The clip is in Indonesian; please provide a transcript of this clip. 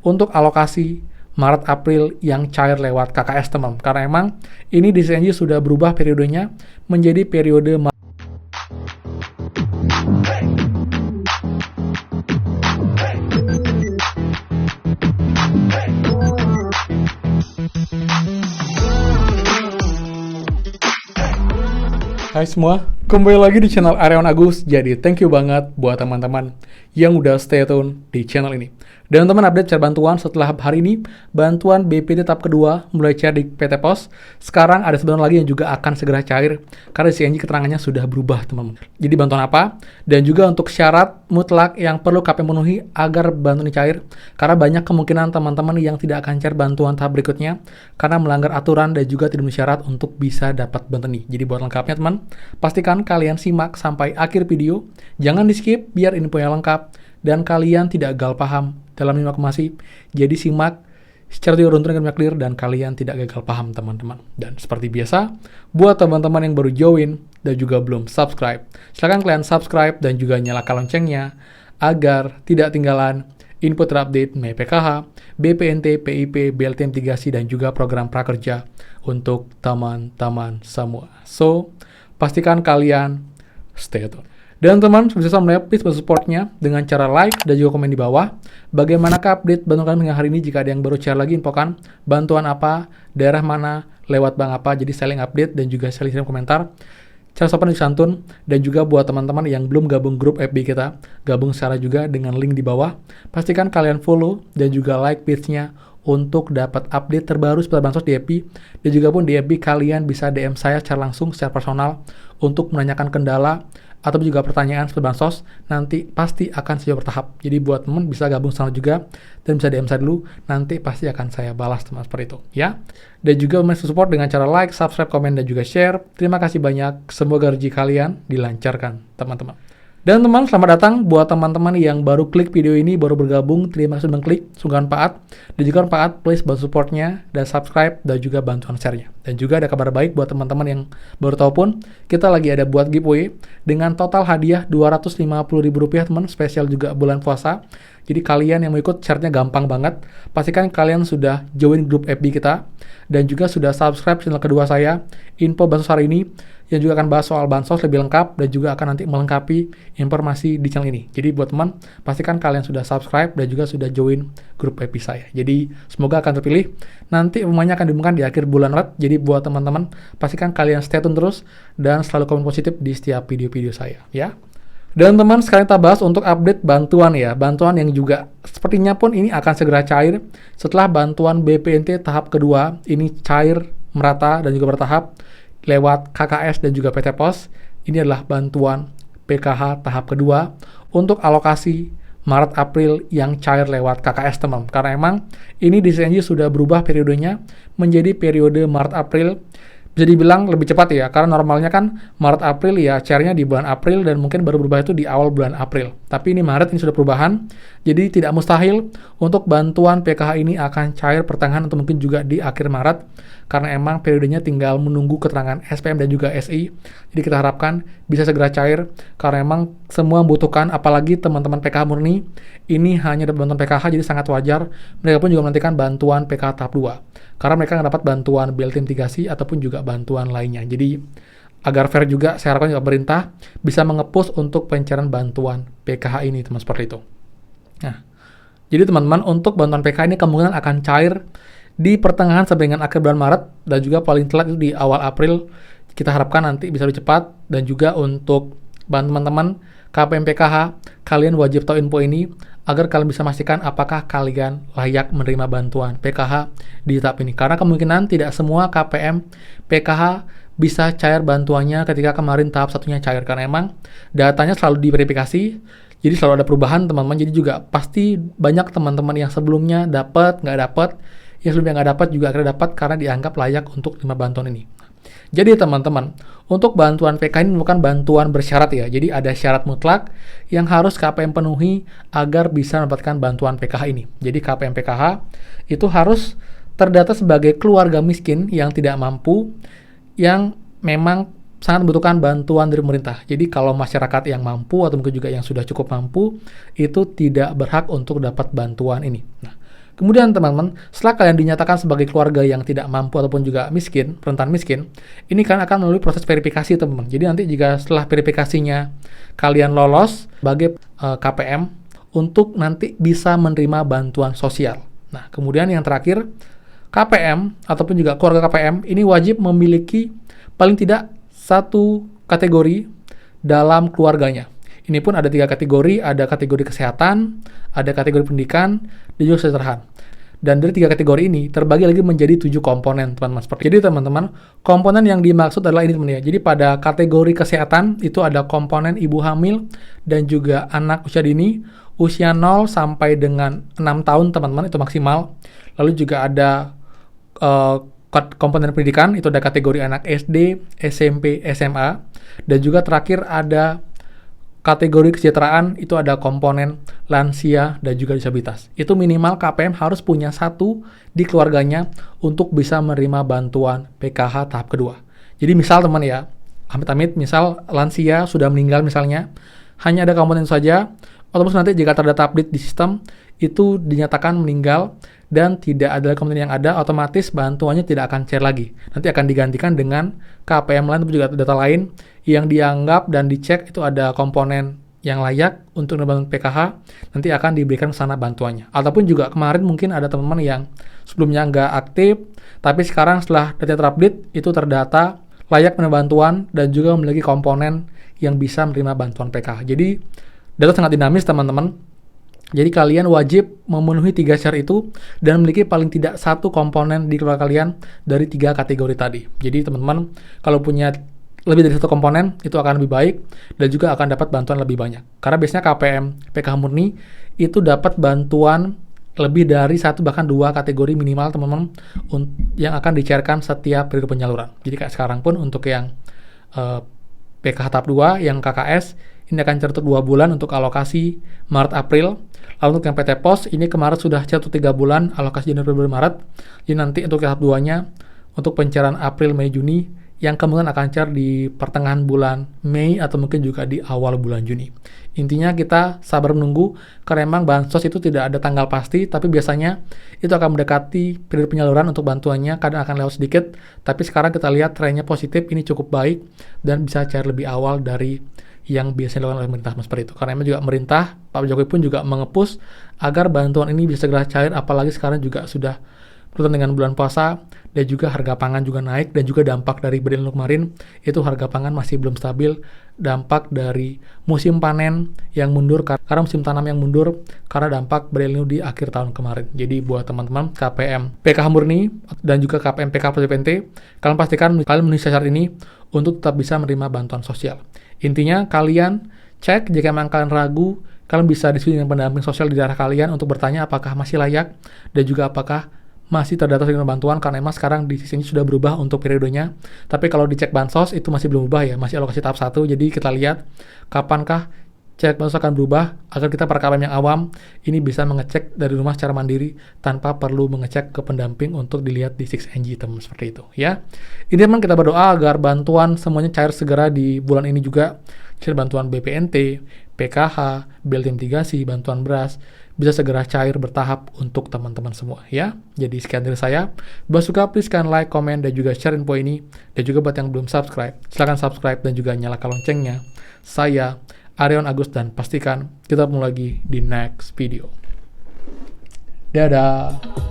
untuk alokasi Maret-April yang cair lewat KKS teman. Karena emang ini di CNG sudah berubah periodenya menjadi periode Hai semua, kembali lagi di channel Aryawan Agus. Jadi thank you banget buat teman-teman yang udah stay tune di channel ini. Dan teman update cara bantuan setelah hari ini, bantuan BPT tahap kedua mulai cair di PT Pos. Sekarang ada sebentar lagi yang juga akan segera cair karena CNG keterangannya sudah berubah teman-teman. Jadi bantuan apa? Dan juga untuk syarat mutlak yang perlu KPM penuhi agar bantuan ini cair. Karena banyak kemungkinan teman-teman yang tidak akan cair bantuan tahap berikutnya karena melanggar aturan dan juga tidak memenuhi syarat untuk bisa dapat bantuan ini. Jadi buat lengkapnya teman, pastikan kalian simak sampai akhir video. Jangan di skip biar infonya lengkap dan kalian tidak gagal paham dalam informasi. Jadi simak secara runtun dan clear dan kalian tidak gagal paham teman-teman. Dan seperti biasa, buat teman-teman yang baru join dan juga belum subscribe, silahkan kalian subscribe dan juga nyalakan loncengnya agar tidak tinggalan info terupdate PKH, BPNT, PIP, BLT mitigasi dan juga program prakerja untuk teman-teman semua. So, pastikan kalian stay tune. Dan teman, bisa please bantu supportnya dengan cara like dan juga komen di bawah. Bagaimanakah update bantuan kalian hari ini? Jika ada yang baru share lagi, infokan bantuan apa, daerah mana, lewat bank apa. Jadi saling update dan juga saling komentar. Cara sopan dan santun. Dan juga buat teman-teman yang belum gabung grup FB kita, gabung secara juga dengan link di bawah. Pastikan kalian follow dan juga like page-nya untuk dapat update terbaru seputar bansos di FB. Dan juga pun di FB kalian bisa DM saya secara langsung, secara personal untuk menanyakan kendala atau juga pertanyaan seputar bansos. Nanti pasti akan saya bertahap. Jadi buat teman bisa gabung sama juga dan bisa DM saya dulu. Nanti pasti akan saya balas teman seperti itu ya. Dan juga support dengan cara like, subscribe, komen dan juga share. Terima kasih banyak. Semoga rezeki kalian dilancarkan teman-teman. Dan teman, selamat datang buat teman-teman yang baru klik video ini, baru bergabung, terima kasih sudah klik, sungguh manfaat. Dan juga manfaat, please bantu supportnya, dan subscribe, dan juga bantuan share-nya. Dan juga ada kabar baik buat teman-teman yang baru tahu pun, kita lagi ada buat giveaway, dengan total hadiah Rp250.000 teman, spesial juga bulan puasa. Jadi kalian yang mau ikut, syaratnya gampang banget. Pastikan kalian sudah join grup FB kita, dan juga sudah subscribe channel kedua saya, info bansos hari ini, yang juga akan bahas soal bansos lebih lengkap dan juga akan nanti melengkapi informasi di channel ini. Jadi buat teman, pastikan kalian sudah subscribe dan juga sudah join grup FB saya. Jadi semoga akan terpilih. Nanti umumnya akan diumumkan di akhir bulan Maret. Jadi buat teman-teman, pastikan kalian stay tune terus dan selalu komen positif di setiap video-video saya ya. Dan teman, sekarang kita bahas untuk update bantuan ya. Bantuan yang juga sepertinya pun ini akan segera cair setelah bantuan BPNT tahap kedua ini cair merata dan juga bertahap lewat KKS dan juga PT Pos. Ini adalah bantuan PKH tahap kedua untuk alokasi Maret-April yang cair lewat KKS teman. Karena emang ini di CNG sudah berubah periodenya menjadi periode Maret-April. Bisa dibilang lebih cepat ya, karena normalnya kan Maret-April ya cairnya di bulan April dan mungkin baru berubah itu di awal bulan April. Tapi ini Maret, ini sudah perubahan, jadi tidak mustahil untuk bantuan PKH ini akan cair pertengahan atau mungkin juga di akhir Maret, karena emang periodenya tinggal menunggu keterangan SPM dan juga SI. Jadi kita harapkan bisa segera cair, karena emang semua membutuhkan, apalagi teman-teman PKH murni, ini hanya dapat bantuan PKH, jadi sangat wajar. Mereka pun juga menantikan bantuan PKH tahap 2. Karena mereka nggak dapat bantuan BLT mitigasi ataupun juga bantuan lainnya. Jadi agar fair juga, saya harapkan juga pemerintah bisa menge-push untuk pencairan bantuan PKH ini, teman, seperti itu. Nah, jadi teman-teman, untuk bantuan PKH ini kemungkinan akan cair di pertengahan sampai dengan akhir bulan Maret dan juga paling telat itu di awal April. Kita harapkan nanti bisa lebih cepat. Dan juga untuk teman-teman KPM PKH, kalian wajib tahu info ini agar kalian bisa memastikan apakah kalian layak menerima bantuan PKH di tahap ini. Karena kemungkinan tidak semua KPM PKH bisa cair bantuannya ketika kemarin tahap satunya cair. Karena emang datanya selalu diverifikasi, jadi selalu ada perubahan teman-teman. Jadi juga pasti banyak teman-teman yang sebelumnya dapat, nggak dapat, yang sebelumnya nggak dapat juga akhirnya dapat karena dianggap layak untuk menerima bantuan ini. Jadi teman-teman, untuk bantuan PKH ini bukan bantuan bersyarat ya. Jadi ada syarat mutlak yang harus KPM penuhi agar bisa mendapatkan bantuan PKH ini. Jadi KPM PKH itu harus terdata sebagai keluarga miskin yang tidak mampu, yang memang sangat membutuhkan bantuan dari pemerintah. Jadi kalau masyarakat yang mampu atau mungkin juga yang sudah cukup mampu, itu tidak berhak untuk dapat bantuan ini. Nah, Kemudian teman-teman, setelah kalian dinyatakan sebagai keluarga yang tidak mampu ataupun juga miskin, rentan miskin, ini kalian akan melalui proses verifikasi teman-teman. Jadi nanti jika setelah verifikasinya kalian lolos sebagai KPM untuk nanti bisa menerima bantuan sosial. Nah, kemudian yang terakhir, KPM ataupun juga keluarga KPM ini wajib memiliki paling tidak satu kategori dalam keluarganya. Ini pun ada 3 kategori, ada kategori kesehatan, ada kategori pendidikan, dan juga kesejahteraan. Dan dari 3 kategori ini terbagi lagi menjadi 7 komponen, teman-teman. Jadi teman-teman, komponen yang dimaksud adalah ini teman-teman ya. Jadi pada kategori kesehatan itu ada komponen ibu hamil dan juga anak usia dini, usia 0 sampai dengan 6 tahun teman-teman, itu maksimal. Lalu juga ada komponen pendidikan, itu ada kategori anak SD, SMP, SMA, dan juga terakhir ada kategori kesejahteraan, itu ada komponen lansia dan juga disabilitas. Itu minimal KPM harus punya satu di keluarganya untuk bisa menerima bantuan PKH tahap kedua. Jadi misal teman ya, amit-amit misal lansia sudah meninggal misalnya, hanya ada komponen itu saja, otomatis nanti jika terdata update di sistem, itu dinyatakan meninggal dan tidak ada komponen yang ada, otomatis bantuannya tidak akan cair lagi. Nanti akan digantikan dengan KPM lain atau juga data lain yang dianggap dan dicek itu ada komponen yang layak untuk membantu PKH, nanti akan diberikan ke sana bantuannya. Ataupun juga kemarin mungkin ada teman-teman yang sebelumnya nggak aktif, tapi sekarang setelah data terupdate, itu terdata layak menerima bantuan dan juga memiliki komponen yang bisa menerima bantuan PKH. Jadi, data sangat dinamis teman-teman. Jadi kalian wajib memenuhi 3 syarat itu dan memiliki paling tidak satu komponen di keluarga kalian dari 3 kategori tadi. Jadi teman-teman kalau punya lebih dari satu komponen itu akan lebih baik dan juga akan dapat bantuan lebih banyak. Karena biasanya KPM PKH murni itu dapat bantuan lebih dari 1 bahkan 2 kategori minimal teman-teman yang akan dicairkan setiap periode penyaluran. Jadi kayak sekarang pun untuk yang PKH tahap 2 yang KKS ini akan catur 2 bulan untuk alokasi Maret-April. Lalu untuk yang PT Pos, ini kemarin sudah catur 3 bulan, alokasi Januari, Februari, Maret. Jadi nanti untuk tahap 2-nya, untuk pencairan April, Mei, Juni, yang kemungkinan akan cair di pertengahan bulan Mei atau mungkin juga di awal bulan Juni. Intinya kita sabar menunggu, karena memang bansos itu tidak ada tanggal pasti, tapi biasanya itu akan mendekati periode penyaluran untuk bantuannya, kadang akan lewat sedikit, tapi sekarang kita lihat trennya positif, ini cukup baik, dan bisa cair lebih awal dari yang biasanya dilakukan oleh pemerintah seperti itu. Karena memang juga pemerintah, Pak Jokowi pun juga mengepus agar bantuan ini bisa segera cair, apalagi sekarang juga sudah bertepatan dengan bulan puasa, dan juga harga pangan juga naik, dan juga dampak dari badai El Nino kemarin, itu harga pangan masih belum stabil, dampak dari musim panen yang mundur, karena musim tanam yang mundur, karena dampak badai El Nino di akhir tahun kemarin. Jadi buat teman-teman KPM PKH murni, dan juga KPM PKH plus BPNT, kalian pastikan kalian memenuhi syarat ini untuk tetap bisa menerima bantuan sosial. Intinya kalian cek jika memang kalian ragu, kalian bisa diskusi dengan pendamping sosial di daerah kalian untuk bertanya apakah masih layak dan juga apakah masih terdata dengan bantuan, karena memang sekarang di sini sudah berubah untuk periodenya. Tapi kalau dicek bansos itu masih belum berubah ya, masih alokasi tahap 1. Jadi kita lihat kapankah cek bansos akan berubah agar kita para KPM yang awam ini bisa mengecek dari rumah secara mandiri tanpa perlu mengecek ke pendamping untuk dilihat di 6NG teman seperti itu ya. Ini memang kita berdoa agar bantuan semuanya cair segera di bulan ini juga. Jadi bantuan BPNT, PKH, BLT mitigasi, bantuan beras bisa segera cair bertahap untuk teman-teman semua ya. Jadi sekian dari saya. Bila suka please kan like, komen dan juga share info ini, dan juga buat yang belum subscribe silahkan subscribe dan juga nyalakan loncengnya. Saya Arion Agus dan pastikan kita ketemu lagi di next video. Dadah.